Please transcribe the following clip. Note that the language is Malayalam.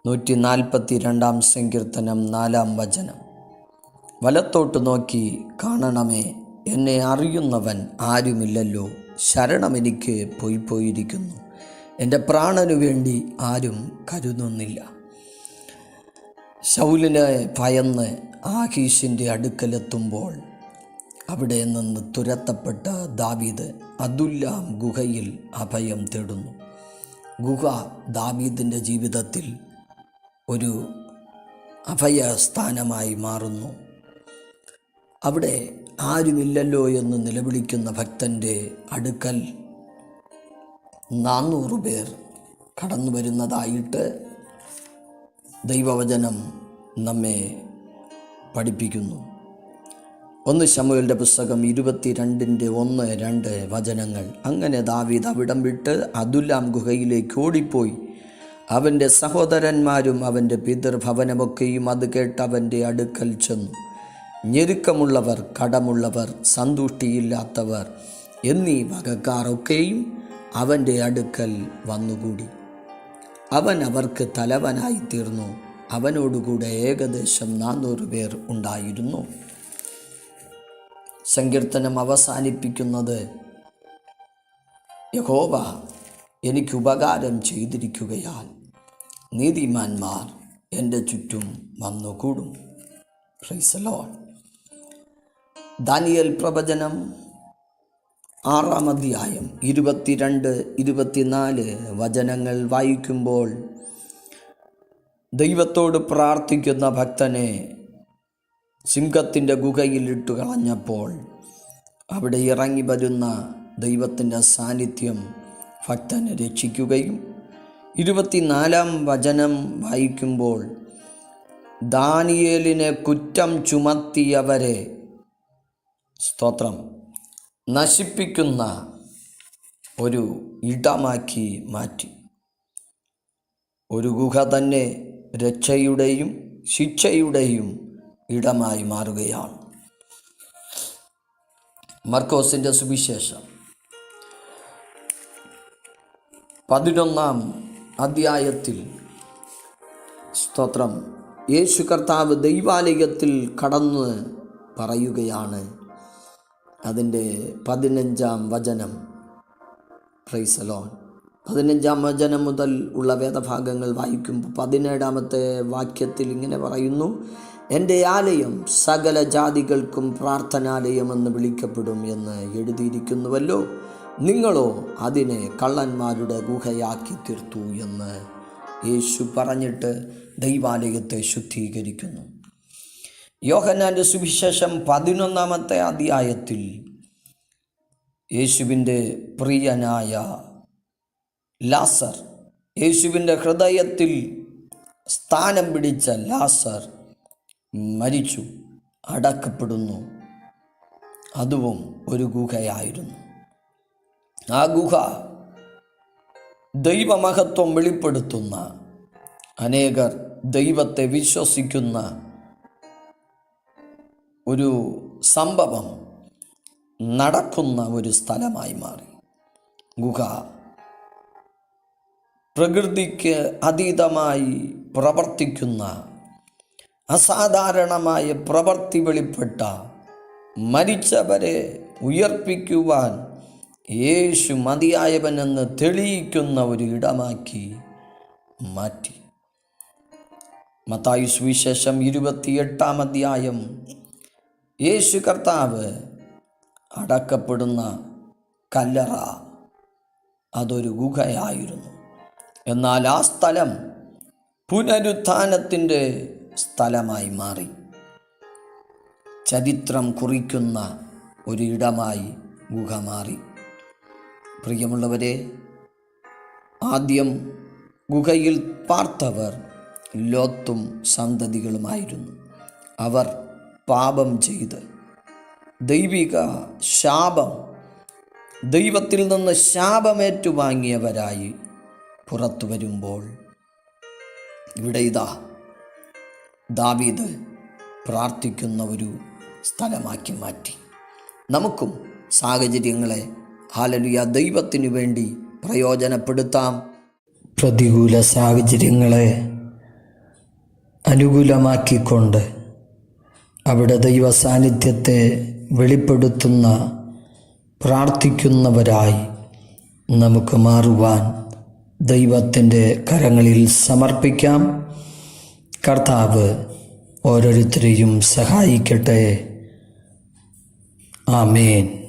142 സങ്കീർത്തനം 4 വചനം. വലത്തോട്ട് നോക്കി കാണണമേ, എന്നെ അറിയുന്നവൻ ആരുമില്ലല്ലോ. ശരണമെനിക്ക് പോയിരിക്കുന്നു, എൻ്റെ പ്രാണനു വേണ്ടി ആരും കരുതുന്നില്ല. ശൗലിനെ ഭയന്ന് ആഖീശിൻ്റെ അടുക്കലെത്തുമ്പോൾ അവിടെ നിന്ന് തുരത്തപ്പെട്ട ദാവീദ് അദുല്ലാം ഗുഹയിൽ അഭയം തേടുന്നു. ഗുഹ ദാവീദിൻ്റെ ജീവിതത്തിൽ ഒരു അഭയസ്ഥാനമായി മാറുന്നു. അവിടെ ആരുമില്ലല്ലോ എന്ന് നിലവിളിക്കുന്ന ഭക്തൻ്റെ അടുക്കൽ 400 പേർ കടന്നു വരുന്നതായിട്ട് ദൈവവചനം നമ്മെ പഠിപ്പിക്കുന്നു. 1 ശമൂവേലിൻ്റെ പുസ്തകം 22:1-2 വചനങ്ങൾ. അങ്ങനെ ദാവീദ് അവിടം വിട്ട് അദുല്ലാം ഗുഹയിലേക്ക് ഓടിപ്പോയി. അവൻ്റെ സഹോദരന്മാരും അവൻ്റെ പിതൃഭവനമൊക്കെയും അത് കേട്ട് അവൻ്റെ അടുക്കൽ ചെന്നു. ഞെരുക്കമുള്ളവർ, കടമുള്ളവർ, സന്തുഷ്ടിയില്ലാത്തവർ എന്നീ വകക്കാരൊക്കെയും അവൻ്റെ അടുക്കൽ വന്നുകൂടി. അവൻ അവർക്ക് തലവനായി തീർന്നു. അവനോടുകൂടെ ഏകദേശം 400 പേർ ഉണ്ടായിരുന്നു. സങ്കീർത്തനം അവസാനിപ്പിക്കുന്നത്, യഹോവ എനിക്ക് ഉപകാരം ചെയ്തിരിക്കുകയാൽ നീതിമാന്മാർ എൻ്റെ ചുറ്റും വന്നുകൂടും. Praise the lord. ദാനിയേൽ പ്രവചനം 6 അധ്യായം 22-24 വചനങ്ങൾ വായിക്കുമ്പോൾ, ദൈവത്തോട് പ്രാർത്ഥിക്കുന്ന ഭക്തനെ സിംഹത്തിൻ്റെ ഗുഹയിൽ ഇട്ടു കളഞ്ഞപ്പോൾ അവിടെ ഇറങ്ങി വരുന്ന ദൈവത്തിൻ്റെ സാന്നിധ്യം ഭക്തനെ രക്ഷിക്കുകയും 24 വചനം വായിക്കുമ്പോൾ, ദാനിയേലിനെ കുറ്റം ചുമത്തിയവരെ സ്തോത്രം നശിപ്പിക്കുന്ന ഒരു ഇടമാക്കി മാറ്റി. ഒരു ഗുഹ തന്നെ രക്ഷയുടെയും ശിക്ഷയുടെയും ഇടമായി മാറുകയാണ്. മർക്കോസിൻ്റെ സുവിശേഷം 11 അധ്യായത്തിൽ സ്തോത്രം യേശു കർത്താവ് ദൈവാലയത്തിൽ കടന്ന് പറയുകയാണ്. അതിൻ്റെ 15 വചനം. Price the Lord. 15 വചനം മുതൽ ഉള്ള വേദഭാഗങ്ങൾ വായിക്കുമ്പോൾ 17 വാക്യത്തിൽ ഇങ്ങനെ പറയുന്നു, എൻ്റെ ആലയം സകല ജാതികൾക്കും പ്രാർത്ഥനാലയമെന്ന് വിളിക്കപ്പെടും എന്ന് എഴുതിയിരിക്കുന്നുവല്ലോ. നിങ്ങളോ അതിനെ കള്ളന്മാരുടെ ഗുഹയാക്കി തീർത്തു എന്ന് യേശു പറഞ്ഞിട്ട് ദൈവാലയത്തെ ശുദ്ധീകരിക്കുന്നു. യോഹന്നാൻ്റെ സുവിശേഷം 11 അധ്യായത്തിൽ യേശുവിൻ്റെ പ്രിയനായ ലാസർ, യേശുവിൻ്റെ ഹൃദയത്തിൽ സ്ഥാനം പിടിച്ച ലാസർ മരിച്ചു, അടക്കപ്പെടുന്നു. അതും ഒരു ഗുഹയായിരുന്നു. ആ ഗുഹ ദൈവമഹത്വം വെളിപ്പെടുത്തുന്ന, അനേകർ ദൈവത്തെ വിശ്വസിക്കുന്ന ഒരു സംഭവം നടക്കുന്ന ഒരു സ്ഥലമായി മാറി. ഗുഹ പ്രകൃതിക്ക് അതീതമായി പ്രവർത്തിക്കുന്ന, അസാധാരണമായ പ്രവൃത്തി വെളിപ്പെട്ട, മരിച്ചവരെ ഉയർപ്പിക്കുവാൻ യേശു മതിയായവനെന്ന് തെളിയിക്കുന്ന ഒരു ഇടമാക്കി മാറ്റി. മത്തായി സുവിശേഷം 28 അധ്യായം യേശു കർത്താവ് അടക്കപ്പെടുന്ന കല്ലറ അതൊരു ഗുഹയായിരുന്നു. എന്നാൽ ആ സ്ഥലം പുനരുത്ഥാനത്തിൻ്റെ സ്ഥലമായി മാറി. ചരിത്രം കുറിക്കുന്ന ഒരു ഇടമായി ഗുഹ മാറി. പ്രിയമുള്ളവരെ, ആദ്യം ഗുഹയിൽ പാർത്തവർ ലോത്തും സന്തതികളുമായിരുന്നു. അവർ പാപം ചെയ്ത് ദൈവിക ശാപം, ദൈവത്തിൽ നിന്ന് ശാപമേറ്റുവാങ്ങിയവരായി പുറത്തു വരുമ്പോൾ, ഇവിടെ ഇതാ ദാവീദ് പ്രാർത്ഥിക്കുന്ന ഒരു സ്ഥലമാക്കി മാറ്റി. നമുക്കും സാഹചര്യങ്ങളെ ഹല്ലേലൂയ ദൈവത്തിനു വേണ്ടി പ്രയോജനപ്പെടുത്താം. പ്രതികൂല സാഹചര്യങ്ങളെ അനുകൂലമാക്കിക്കൊണ്ട് അവിടെ ദൈവ സാന്നിധ്യത്തെ വെളിപ്പെടുത്തുന്ന പ്രാർത്ഥിക്കുന്നവരായി നമുക്ക് മാറുവാൻ ദൈവത്തിൻ്റെ കരങ്ങളിൽ സമർപ്പിക്കാം. കർത്താവ് ഓരോരുത്തരെയും സഹായിക്കട്ടെ. ആമേൻ.